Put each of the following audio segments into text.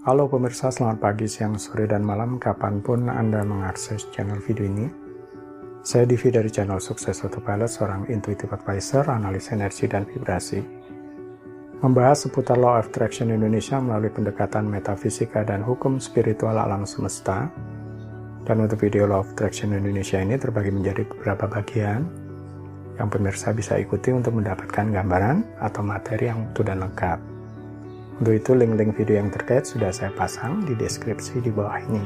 Halo pemirsa, selamat pagi, siang, sore, dan malam kapanpun Anda mengakses channel video ini. Saya Divi dari channel Sukses Autopilot, seorang intuitive advisor, analis energi dan vibrasi. Membahas seputar Law of Attraction Indonesia melalui pendekatan metafisika dan hukum spiritual alam semesta. Dan untuk video Law of Attraction Indonesia ini terbagi menjadi beberapa bagian yang pemirsa bisa ikuti untuk mendapatkan gambaran atau materi yang utuh dan lengkap. Untuk itu, link-link video yang terkait sudah saya pasang di deskripsi di bawah ini.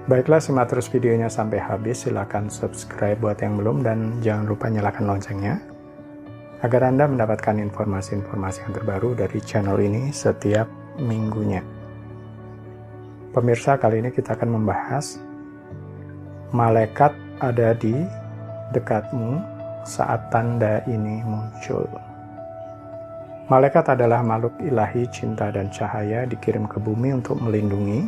Baiklah, simak terus videonya sampai habis. Silakan subscribe buat yang belum dan jangan lupa nyalakan loncengnya agar Anda mendapatkan informasi-informasi yang terbaru dari channel ini setiap minggunya. Pemirsa, kali ini kita akan membahas malaikat ada di dekatmu saat tanda ini muncul. Malaikat adalah makhluk ilahi cinta dan cahaya dikirim ke bumi untuk melindungi,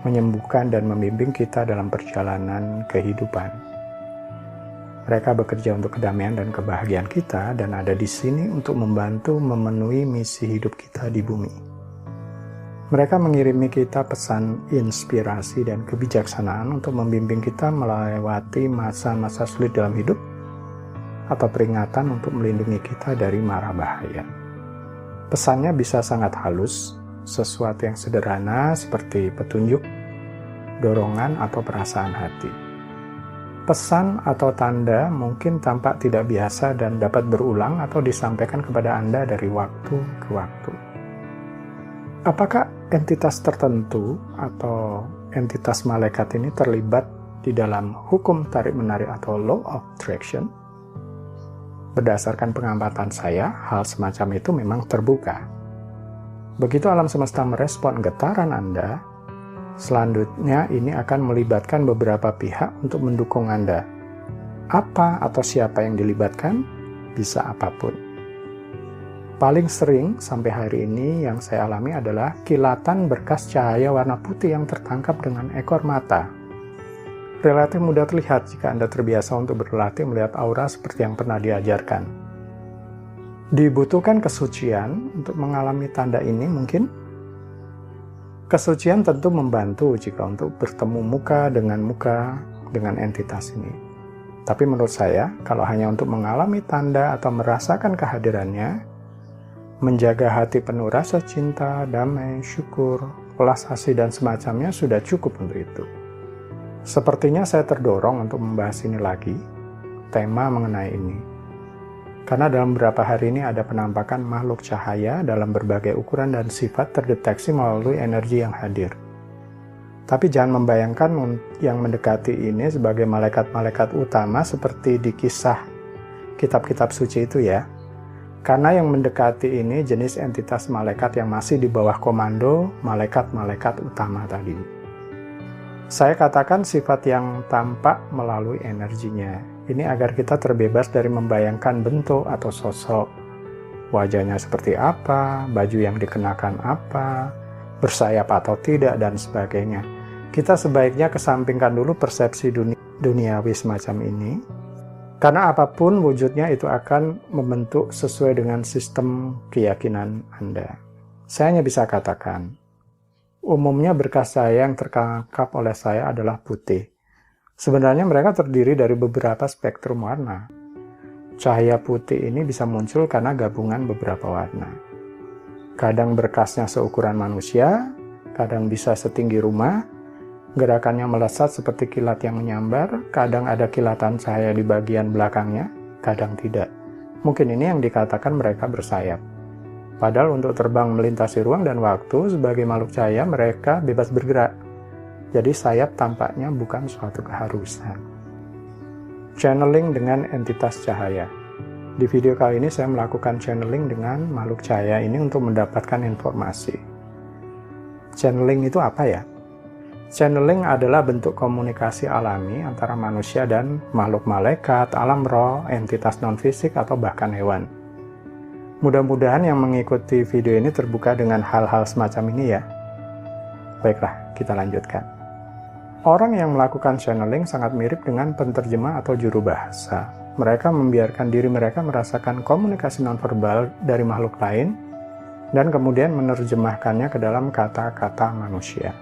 menyembuhkan, dan membimbing kita dalam perjalanan kehidupan. Mereka bekerja untuk kedamaian dan kebahagiaan kita dan ada di sini untuk membantu memenuhi misi hidup kita di bumi. Mereka mengirimi kita pesan inspirasi dan kebijaksanaan untuk membimbing kita melewati masa-masa sulit dalam hidup, atau peringatan untuk melindungi kita dari mara bahaya. Pesannya bisa sangat halus, sesuatu yang sederhana seperti petunjuk, dorongan, atau perasaan hati. Pesan atau tanda mungkin tampak tidak biasa dan dapat berulang atau disampaikan kepada Anda dari waktu ke waktu. Apakah entitas tertentu atau entitas malaikat ini terlibat di dalam hukum tarik-menarik atau Law of Attraction? Berdasarkan pengamatan saya, hal semacam itu memang terbuka. Begitu alam semesta merespon getaran Anda, selanjutnya ini akan melibatkan beberapa pihak untuk mendukung Anda. Apa atau siapa yang dilibatkan? Bisa apapun. Paling sering sampai hari ini yang saya alami adalah kilatan berkas cahaya warna putih yang tertangkap dengan ekor mata. Relatif mudah terlihat jika Anda terbiasa untuk berlatih melihat aura seperti yang pernah diajarkan. Dibutuhkan kesucian untuk mengalami tanda ini mungkin? Kesucian tentu membantu jika untuk bertemu muka dengan entitas ini. Tapi menurut saya, kalau hanya untuk mengalami tanda atau merasakan kehadirannya, menjaga hati penuh rasa cinta, damai, syukur, welas asih, dan semacamnya sudah cukup untuk itu. Sepertinya saya terdorong untuk membahas ini lagi, tema mengenai ini. Karena dalam beberapa hari ini ada penampakan makhluk cahaya dalam berbagai ukuran dan sifat terdeteksi melalui energi yang hadir. Tapi jangan membayangkan yang mendekati ini sebagai malaikat-malaikat utama seperti di kisah kitab-kitab suci itu ya. Karena yang mendekati ini jenis entitas malaikat yang masih di bawah komando malaikat-malaikat utama tadi. Saya katakan sifat yang tampak melalui energinya. Ini agar kita terbebas dari membayangkan bentuk atau sosok. Wajahnya seperti apa, baju yang dikenakan apa, bersayap atau tidak, dan sebagainya. Kita sebaiknya kesampingkan dulu persepsi duniawi semacam ini. Karena apapun wujudnya itu akan membentuk sesuai dengan sistem keyakinan Anda. Saya hanya bisa katakan, umumnya berkas cahaya yang tertangkap oleh saya adalah putih. Sebenarnya mereka terdiri dari beberapa spektrum warna. Cahaya putih ini bisa muncul karena gabungan beberapa warna. Kadang berkasnya seukuran manusia, kadang bisa setinggi rumah, gerakannya melesat seperti kilat yang menyambar, kadang ada kilatan cahaya di bagian belakangnya, kadang tidak. Mungkin ini yang dikatakan mereka bersayap. Padahal untuk terbang melintasi ruang dan waktu sebagai makhluk cahaya mereka bebas bergerak. Jadi sayap tampaknya bukan suatu keharusan. Channeling dengan entitas cahaya. Di video kali ini saya melakukan channeling dengan makhluk cahaya ini untuk mendapatkan informasi. Channeling itu apa ya? Channeling adalah bentuk komunikasi alami antara manusia dan makhluk malaikat, alam roh, entitas non-fisik, atau bahkan hewan. Mudah-mudahan yang mengikuti video ini terbuka dengan hal-hal semacam ini ya. Baiklah, kita lanjutkan. Orang yang melakukan channeling sangat mirip dengan penterjemah atau juru bahasa. Mereka membiarkan diri mereka merasakan komunikasi nonverbal dari makhluk lain dan kemudian menerjemahkannya ke dalam kata-kata manusia.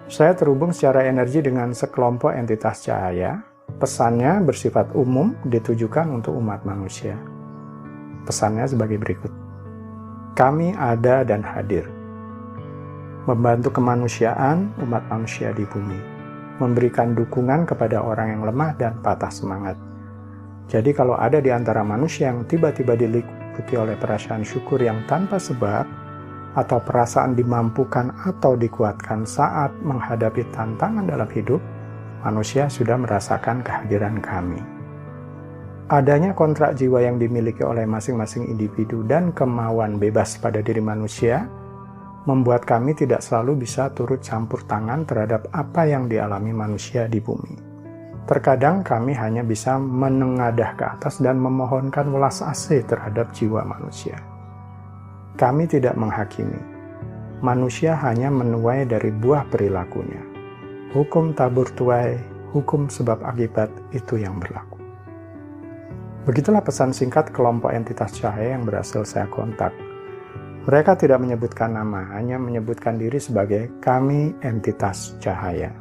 Saya terhubung secara energi dengan sekelompok entitas cahaya. Pesannya bersifat umum, ditujukan untuk umat manusia. Pesannya sebagai berikut. Kami ada dan hadir. Membantu kemanusiaan umat manusia di bumi. Memberikan dukungan kepada orang yang lemah dan patah semangat. Jadi kalau ada di antara manusia yang tiba-tiba diliputi oleh perasaan syukur yang tanpa sebab, atau perasaan dimampukan atau dikuatkan saat menghadapi tantangan dalam hidup, manusia sudah merasakan kehadiran kami. Adanya kontrak jiwa yang dimiliki oleh masing-masing individu dan kemauan bebas pada diri manusia membuat kami tidak selalu bisa turut campur tangan terhadap apa yang dialami manusia di bumi. Terkadang kami hanya bisa menengadah ke atas dan memohonkan welas asih terhadap jiwa manusia. Kami tidak menghakimi. Manusia hanya menuai dari buah perilakunya. Hukum tabur tuai, hukum sebab akibat itu yang berlaku. Begitulah pesan singkat kelompok entitas cahaya yang berhasil saya kontak. Mereka tidak menyebutkan nama, hanya menyebutkan diri sebagai kami entitas cahaya,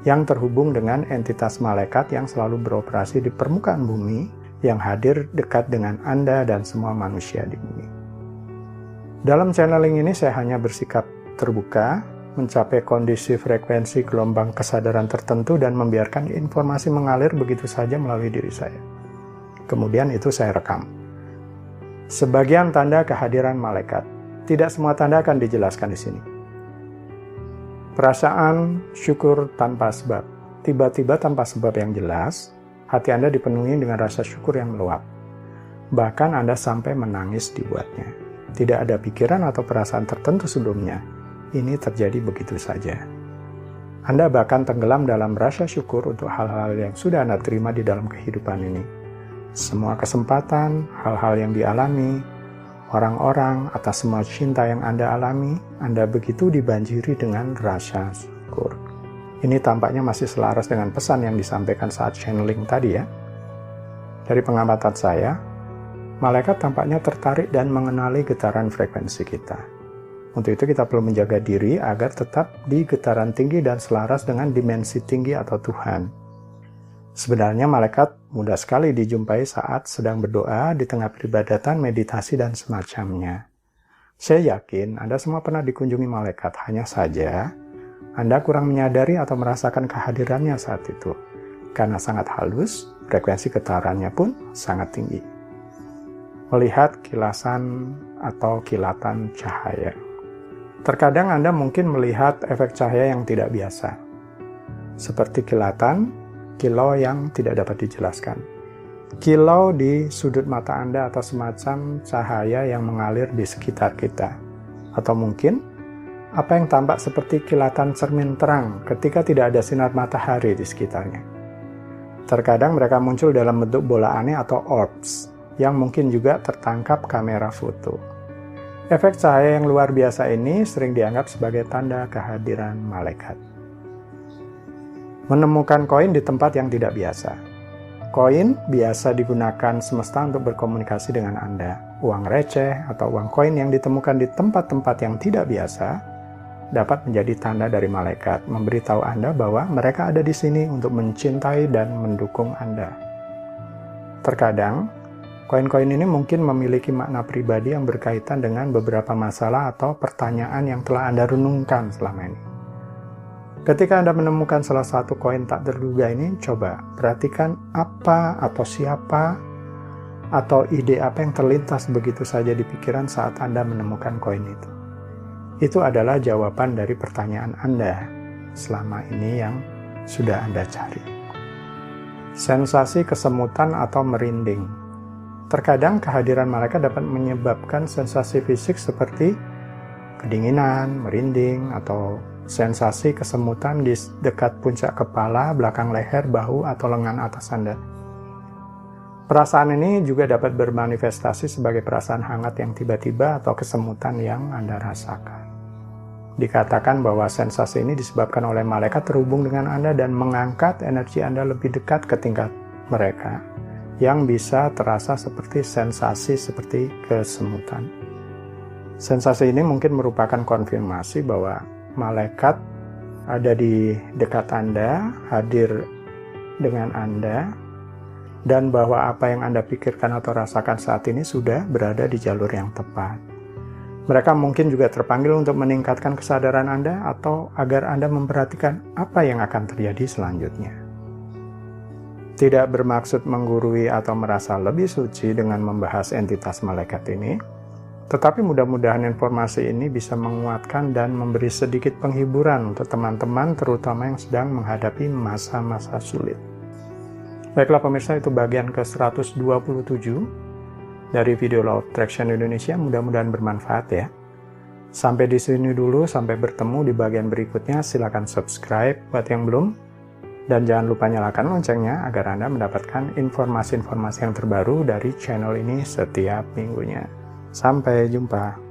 yang terhubung dengan entitas malaikat yang selalu beroperasi di permukaan bumi, yang hadir dekat dengan Anda dan semua manusia di bumi. Dalam channeling ini saya hanya bersikap terbuka, mencapai kondisi frekuensi gelombang kesadaran tertentu dan membiarkan informasi mengalir begitu saja melalui diri saya. Kemudian itu saya rekam. Sebagian tanda kehadiran malaikat. Tidak semua tanda akan dijelaskan di sini. Perasaan syukur tanpa sebab. Tiba-tiba tanpa sebab yang jelas, hati Anda dipenuhi dengan rasa syukur yang meluap. Bahkan Anda sampai menangis dibuatnya. Tidak ada pikiran atau perasaan tertentu sebelumnya. Ini terjadi begitu saja. Anda bahkan tenggelam dalam rasa syukur untuk hal-hal yang sudah Anda terima di dalam kehidupan ini. Semua kesempatan, hal-hal yang dialami, orang-orang, atas semua cinta yang Anda alami, Anda begitu dibanjiri dengan rasa syukur. Ini tampaknya masih selaras dengan pesan yang disampaikan saat channeling tadi ya. Dari pengamatan saya, malaikat tampaknya tertarik dan mengenali getaran frekuensi kita. Untuk itu kita perlu menjaga diri agar tetap di getaran tinggi dan selaras dengan dimensi tinggi atau Tuhan. Sebenarnya malaikat mudah sekali dijumpai saat sedang berdoa di tengah peribadatan, meditasi, dan semacamnya. Saya yakin Anda semua pernah dikunjungi malaikat, hanya saja Anda kurang menyadari atau merasakan kehadirannya saat itu. Karena sangat halus, frekuensi getarannya pun sangat tinggi. Melihat kilasan atau kilatan cahaya. Terkadang Anda mungkin melihat efek cahaya yang tidak biasa, seperti kilatan, kilau yang tidak dapat dijelaskan. Kilau di sudut mata Anda atau semacam cahaya yang mengalir di sekitar kita. Atau mungkin, apa yang tampak seperti kilatan cermin terang ketika tidak ada sinar matahari di sekitarnya. Terkadang mereka muncul dalam bentuk bola aneh atau orbs, yang mungkin juga tertangkap kamera foto. Efek cahaya yang luar biasa ini sering dianggap sebagai tanda kehadiran malaikat. Menemukan koin di tempat yang tidak biasa. Koin biasa digunakan semesta untuk berkomunikasi dengan Anda. Uang receh atau uang koin yang ditemukan di tempat-tempat yang tidak biasa dapat menjadi tanda dari malaikat, memberitahu Anda bahwa mereka ada di sini untuk mencintai dan mendukung Anda. Terkadang, koin-koin ini mungkin memiliki makna pribadi yang berkaitan dengan beberapa masalah atau pertanyaan yang telah Anda renungkan selama ini. Ketika Anda menemukan salah satu koin tak terduga ini, coba perhatikan apa atau siapa atau ide apa yang terlintas begitu saja di pikiran saat Anda menemukan koin itu. Itu adalah jawaban dari pertanyaan Anda selama ini yang sudah Anda cari. Sensasi kesemutan atau merinding. Terkadang kehadiran malaikat dapat menyebabkan sensasi fisik seperti kedinginan, merinding, atau sensasi kesemutan di dekat puncak kepala, belakang leher, bahu, atau lengan atas Anda. Perasaan ini juga dapat bermanifestasi sebagai perasaan hangat yang tiba-tiba atau kesemutan yang Anda rasakan. Dikatakan bahwa sensasi ini disebabkan oleh malaikat terhubung dengan Anda dan mengangkat energi Anda lebih dekat ke tingkat mereka, yang bisa terasa seperti sensasi seperti kesemutan. Sensasi ini mungkin merupakan konfirmasi bahwa malaikat ada di dekat Anda, hadir dengan Anda, dan bahwa apa yang Anda pikirkan atau rasakan saat ini sudah berada di jalur yang tepat. Mereka mungkin juga terpanggil untuk meningkatkan kesadaran Anda atau agar Anda memperhatikan apa yang akan terjadi selanjutnya. Tidak bermaksud menggurui atau merasa lebih suci dengan membahas entitas malaikat ini, tetapi mudah-mudahan informasi ini bisa menguatkan dan memberi sedikit penghiburan untuk teman-teman terutama yang sedang menghadapi masa-masa sulit. Baiklah pemirsa, itu bagian ke-127 dari video Law of Attraction Indonesia. Mudah-mudahan bermanfaat ya. Sampai di sini dulu, sampai bertemu di bagian berikutnya. Silakan subscribe buat yang belum. Dan jangan lupa nyalakan loncengnya agar Anda mendapatkan informasi-informasi yang terbaru dari channel ini setiap minggunya. Sampai jumpa.